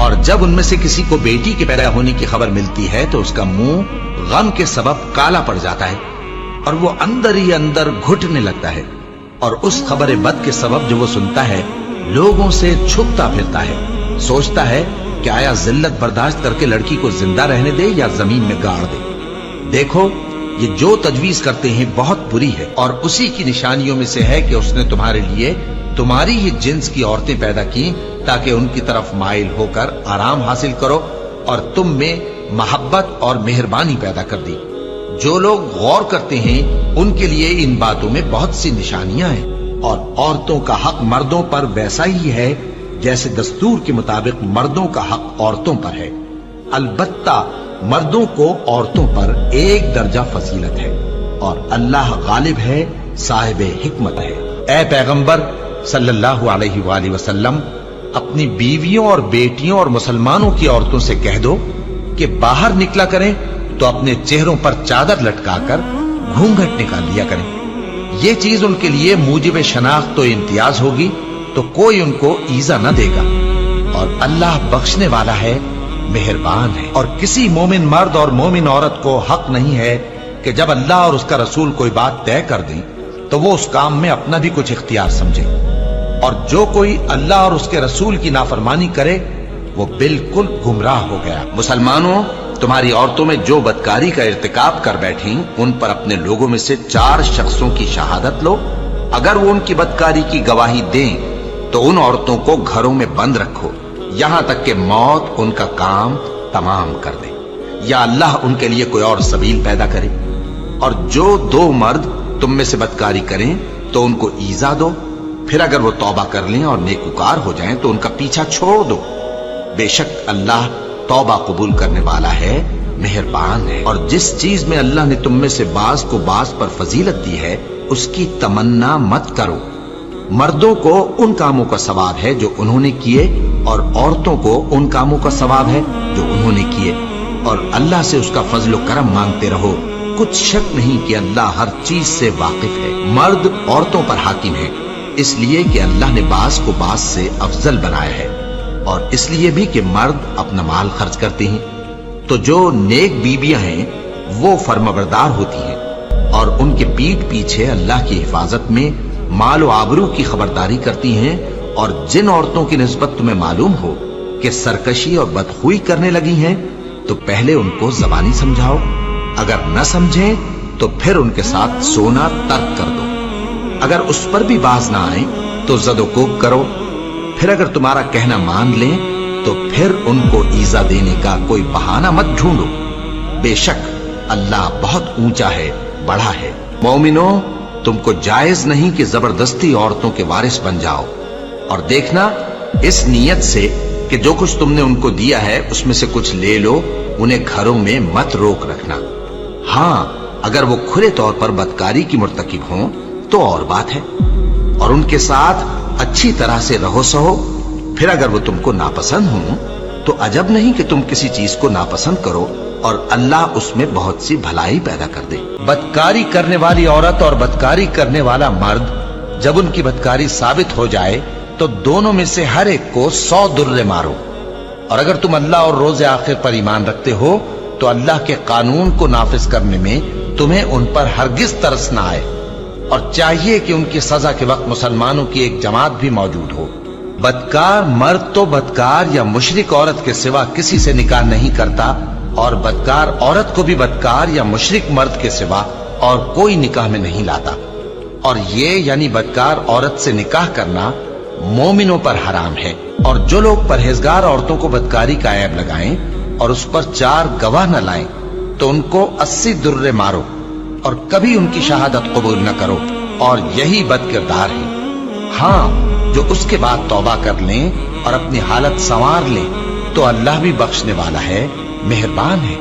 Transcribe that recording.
اور جب ان میں سے کسی کو بیٹی کے پیدا ہونے کی خبر ملتی ہے تو اس کا منہ غم کے سبب کالا پڑ جاتا ہے اور وہ اندر ہی اندر گھٹنے لگتا ہے، اور اس خبر بد کے سبب جو وہ سنتا ہے لوگوں سے چھپتا پھرتا ہے، سوچتا ہے کہ آیا ذلت برداشت کر کے لڑکی کو زندہ رہنے دے یا زمین میں گاڑ دے۔ دیکھو یہ جو تجویز کرتے ہیں بہت بری ہے، اور اسی کی نشانیوں میں سے ہے کہ اس نے تمہارے لیے تمہاری ہی جنس کی عورتیں پیدا کی تاکہ ان کی طرف مائل ہو کر آرام حاصل کرو، اور تم میں محبت اور مہربانی پیدا کر دی۔ جو لوگ غور کرتے ہیں ان کے لیے ان باتوں میں بہت سی نشانیاں ہیں، اور عورتوں کا حق مردوں پر ویسا ہی ہے جیسے دستور کے مطابق مردوں کا حق عورتوں پر ہے، البتہ مردوں کو عورتوں پر ایک درجہ فضیلت ہے، اور اللہ غالب ہے، صاحب حکمت ہے۔ اے پیغمبر صلی اللہ علیہ وآلہ وسلم، اپنی بیویوں اور بیٹیوں اور مسلمانوں کی عورتوں سے کہہ دو کہ باہر نکلا کریں تو اپنے چہروں پر چادر لٹکا کر گھونگھٹ نکال لیا کریں، یہ چیز ان کے لیے موجب شناخت و امتیاز ہوگی تو کوئی ان کو ایذا نہ دے گا، اور اللہ بخشنے والا ہے، مہربان ہے۔ اور کسی مومن مرد اور مومن عورت کو حق نہیں ہے کہ جب اللہ اور اس کا رسول کوئی بات طے کر دیں تو وہ اس کام میں اپنا بھی کچھ اختیار سمجھے، اور جو کوئی اللہ اور اس کے رسول کی نافرمانی کرے وہ بالکل گمراہ ہو گیا۔ مسلمانوں، تمہاری عورتوں میں جو بدکاری کا ارتکاب کر بیٹھیں ان پر اپنے لوگوں میں سے 4 شخصوں کی شہادت لو، اگر وہ ان کی بدکاری کی گواہی دیں تو ان عورتوں کو گھروں میں بند رکھو یہاں تک کہ موت ان کا کام تمام کر دے، یا اللہ ان کے لیے کوئی اور سبیل پیدا کرے۔ اور جو 2 مرد تم میں سے بدکاری کریں تو ان کو ایذا دو، پھر اگر وہ توبہ کر لیں اور نیکوکار ہو جائیں تو ان کا پیچھا چھوڑ دو، بے شک اللہ توبہ قبول کرنے والا ہے، مہربان ہے۔ اور جس چیز میں اللہ نے تم میں سے بعض کو بعض پر فضیلت دی ہے اس کی تمنا مت کرو۔ مردوں کو ان کاموں کا ثواب ہے جو انہوں نے کیے، اور عورتوں کو ان کاموں کا ثواب ہے جو انہوں نے کیے، اور اللہ سے اس کا فضل و کرم مانگتے رہو، کچھ شک نہیں کہ اللہ ہر چیز سے واقف ہے۔ مرد عورتوں پر حاکم ہے اس لیے کہ اللہ نے بعض کو بعض سے افضل بنایا ہے، اور اس لیے بھی کہ مرد اپنا مال خرچ کرتے ہیں، تو جو نیک بیویاں ہیں وہ فرمانبردار ہوتی ہیں، اور ان کے پیٹھ پیچھے اللہ کی حفاظت میں مال و آبرو کی خبرداری کرتی ہیں۔ اور جن عورتوں کی نسبت تمہیں معلوم ہو کہ سرکشی اور بدخوئی کرنے لگی ہیں تو پہلے ان کو زبانی سمجھاؤ، اگر نہ سمجھیں تو پھر ان کے ساتھ سونا ترک کر دو، اگر اس پر بھی باز نہ آئیں تو زد و کوب کرو، پھر اگر تمہارا کہنا مان لیں تو پھر ان کو ایذا دینے کا کوئی بہانہ مت ڈھونڈو، بے شک اللہ بہت اونچا ہے، بڑا ہے۔ مومنوں، تم کو جائز نہیں کہ زبردستی عورتوں کے وارث بن جاؤ، اور دیکھنا اس نیت سے کہ جو کچھ تم نے ان کو دیا ہے اس میں سے کچھ لے لو، انہیں گھروں میں مت روک رکھنا۔ ہاں اگر وہ کھلے طور پر بدکاری کی مرتکب ہوں تو اور بات ہے، اور ان کے ساتھ اچھی طرح سے رہو سہو، پھر اگر وہ تم کو ناپسند ہوں تو عجب نہیں کہ تم کسی چیز کو ناپسند کرو، اور اللہ اس میں بہت سی بھلائی پیدا کر دے۔ بدکاری کرنے والی عورت اور بدکاری کرنے والا مرد جب ان کی بدکاری ثابت ہو جائے تو دونوں میں سے ہر ایک کو 100 درے مارو، اور اگر تم اللہ اور روز آخر پر ایمان رکھتے ہو تو اللہ کے قانون کو نافذ کرنے میں تمہیں ان پر ہرگز ترس نہ آئے، اور چاہیے کہ ان کی سزا کے وقت مسلمانوں کی ایک جماعت بھی موجود ہو۔ بدکار مرد تو بدکار یا مشرک عورت کے سوا کسی سے نکاح نہیں کرتا، اور بدکار عورت کو بھی بدکار یا مشرک مرد کے سوا اور کوئی نکاح میں نہیں لاتا، اور یہ یعنی بدکار عورت سے نکاح کرنا مومنوں پر حرام ہے۔ اور جو لوگ پرہیزگار عورتوں کو بدکاری کا عیب لگائیں اور اس پر 4 گواہ نہ لائیں تو ان کو 80 درے مارو، اور کبھی ان کی شہادت قبول نہ کرو، اور یہی بد کردار ہے۔ ہاں جو اس کے بعد توبہ کر لیں اور اپنی حالت سنوار لیں تو اللہ بھی بخشنے والا ہے، مہربان ہے۔